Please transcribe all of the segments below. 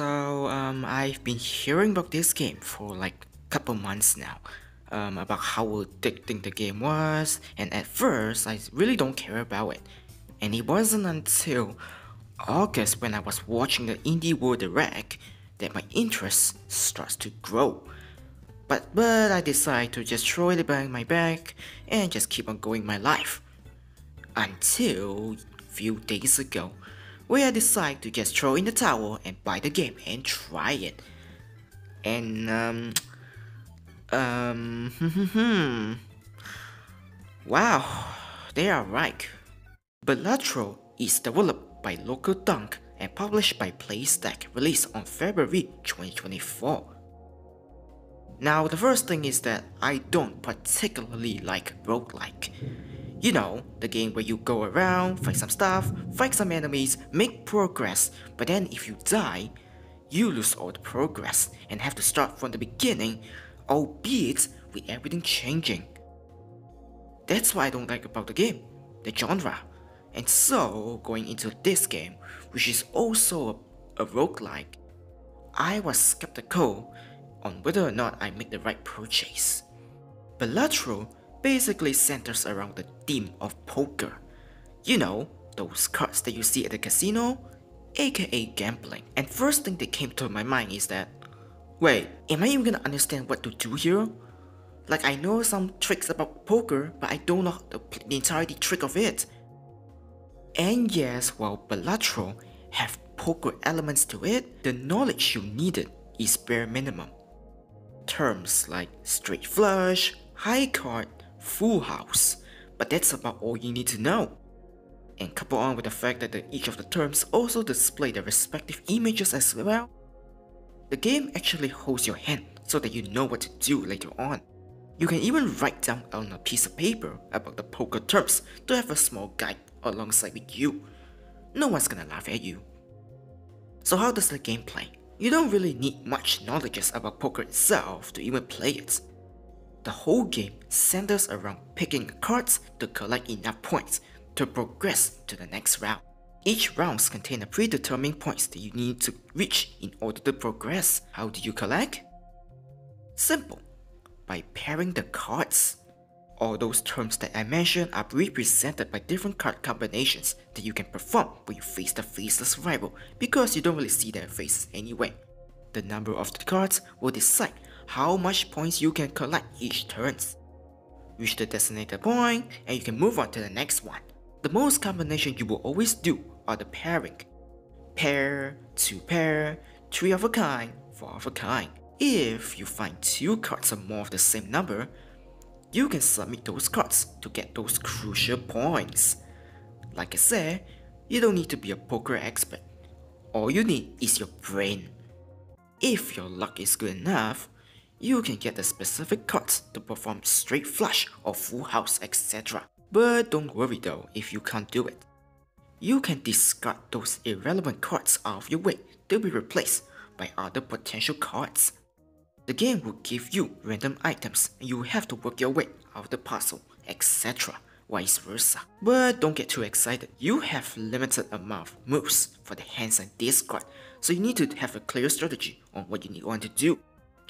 I've been hearing about this game for like a couple months now, about how addicting the game was, and at first I really don't care about it. And it wasn't until August when I was watching the Indie World Direct that my interest starts to grow. But I decide to just throw it behind my back and just keep on going my life. Until few days ago, where I decide to just throw in the towel and buy the game and try it. And wow, they are right. Balatro is developed by Local Dunk and published by PlayStack, released on February 2024. Now, the first thing is that I don't particularly like roguelike. You know, the game where you go around, fight some stuff, fight some enemies, make progress, but then if you die, you lose all the progress and have to start from the beginning, albeit with everything changing. That's what I don't like about the game, the genre. And so, going into this game, which is also a roguelike, I was skeptical on whether or not I make the right purchase. Balatro basically centers around the theme of poker. You know, those cards that you see at the casino, aka gambling. And first thing that came to my mind is that, wait, am I even gonna understand what to do here? Like, I know some tricks about poker, but I don't know the entirety trick of it. And yes, while Balatro have poker elements to it, the knowledge you needed is bare minimum. Terms like straight flush, high card, full house, but that's about all you need to know. And couple on with the fact that each of the terms also display their respective images as well, the game actually holds your hand so that you know what to do later on. You can even write down on a piece of paper about the poker terms to have a small guide alongside with you. No one's gonna laugh at you. So how does the game play? You don't really need much knowledge about poker itself to even play it. The whole game centers around picking cards to collect enough points to progress to the next round. Each round contains predetermined points that you need to reach in order to progress. How do you collect? Simple. By pairing the cards. All those terms that I mentioned are represented by different card combinations that you can perform when you face the faceless rival, because you don't really see their faces anyway. The number of the cards will decide how much points you can collect each turn. Reach the designated point and you can move on to the next one. The most combination you will always do are the pairing. Pair, 2 pair, 3 of a kind, 4 of a kind. If you find 2 cards or more of the same number, you can submit those cards to get those crucial points. Like I said, you don't need to be a poker expert. All you need is your brain. If your luck is good enough, you can get the specific cards to perform straight flush or full house, etc. But don't worry though if you can't do it. You can discard those irrelevant cards out of your way to be replaced by other potential cards. The game will give you random items and you will have to work your way out of the puzzle, etc. Vice versa. But don't get too excited. You have limited amount of moves for the hands and discard, so you need to have a clear strategy on what you want to do.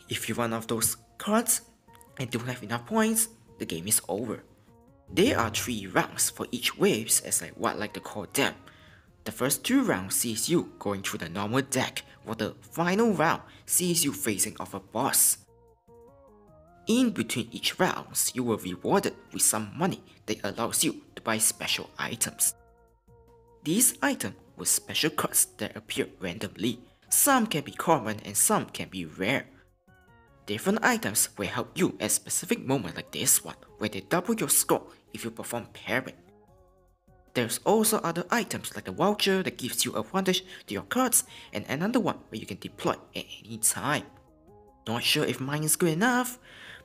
If you run out of those cards and don't have enough points, the game is over. There are 3 rounds for each waves, as I would like to call them. The first 2 rounds sees you going through the normal deck, while the final round sees you facing off a boss. In between each rounds, you will be rewarded with some money that allows you to buy special items. These items were special cards that appear randomly. Some can be common and some can be rare. Different items will help you at specific moments like this one, where they double your score if you perform pairing. There's also other items like a voucher that gives you advantage to your cards, and another one where you can deploy at any time. Not sure if mine is good enough,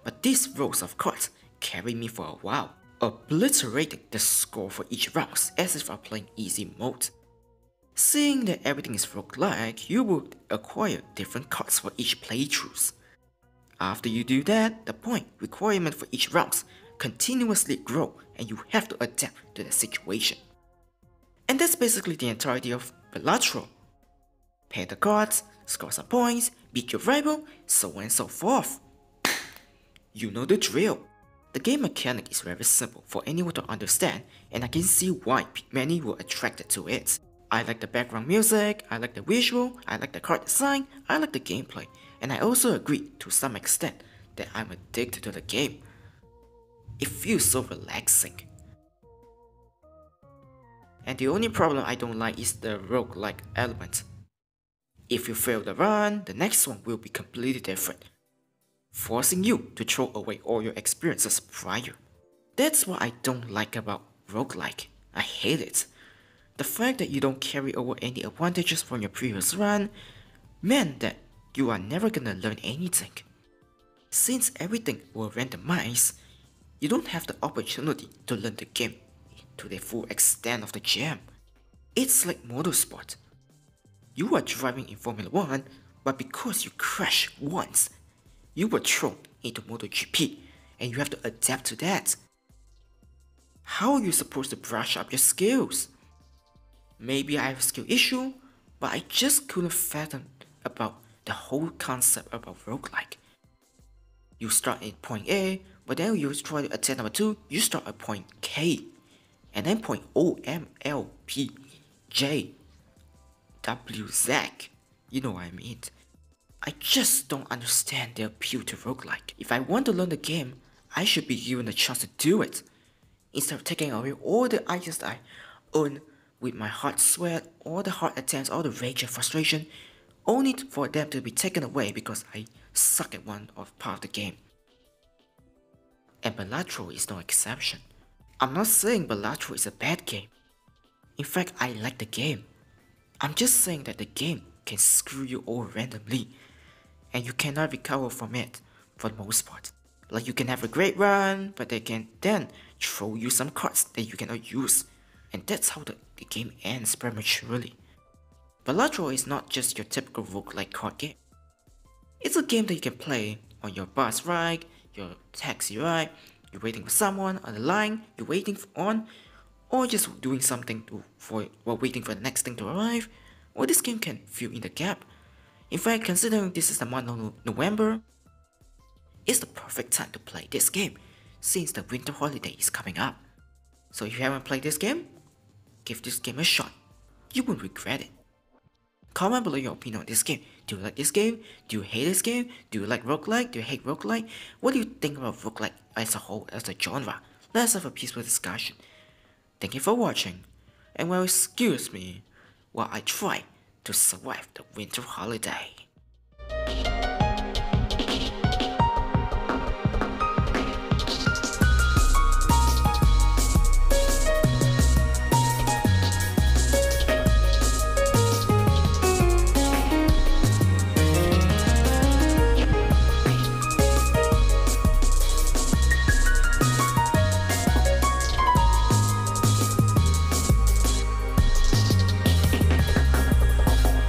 but these rows of cards carry me for a while, obliterating the score for each round as if I'm playing easy mode. Seeing that everything is roguelike, you will acquire different cards for each playthroughs. After you do that, the point requirement for each round continuously grow and you have to adapt to the situation. And that's basically the entirety of Balatro. Pair the cards, score some points, beat your rival, so on and so forth. You know the drill. The game mechanic is very simple for anyone to understand, and I can see why many were attracted to it. I like the background music, I like the visual, I like the card design, I like the gameplay, and I also agree to some extent that I'm addicted to the game. It feels so relaxing. And the only problem I don't like is the roguelike element. If you fail the run, the next one will be completely different, forcing you to throw away all your experiences prior. That's what I don't like about roguelike. I hate it. The fact that you don't carry over any advantages from your previous run meant that you are never gonna learn anything. Since everything will randomize, you don't have the opportunity to learn the game to the full extent of the jam. It's like motorsport. You are driving in Formula 1, but because you crash once, you were thrown into MotoGP and you have to adapt to that. How are you supposed to brush up your skills? Maybe I have a skill issue, but I just couldn't fathom about the whole concept about roguelike. You start at point A, but then you try to attempt number 2, you start at point K, and then point O, M, L, P, J, W, Z. You know what I mean. I just don't understand the appeal to roguelike. If I want to learn the game, I should be given the chance to do it, instead of taking away all the items that I earn with my hard sweat, all the hard attempts, all the rage and frustration, only for them to be taken away because I suck at one part of the game. And Balatro is no exception. I'm not saying Balatro is a bad game. In fact, I like the game. I'm just saying that the game can screw you over randomly, and you cannot recover from it for the most part. Like, you can have a great run, but they can then throw you some cards that you cannot use, and that's how the game ends prematurely. Balatro is not just your typical roguelike card game. It's a game that you can play on your bus ride, your taxi ride, you're waiting for someone on the line, you're waiting on, or just doing something while waiting for the next thing to arrive, or this game can fill in the gap. In fact, considering this is the month of November, it's the perfect time to play this game, since the winter holiday is coming up. So if you haven't played this game, give this game a shot. You won't regret it. Comment below your opinion on this game. Do you like this game? Do you hate this game? Do you like roguelike? Do you hate roguelike? What do you think about roguelike as a whole, as a genre? Let's have a peaceful discussion. Thank you for watching, and well, excuse me while I try to survive the winter holiday.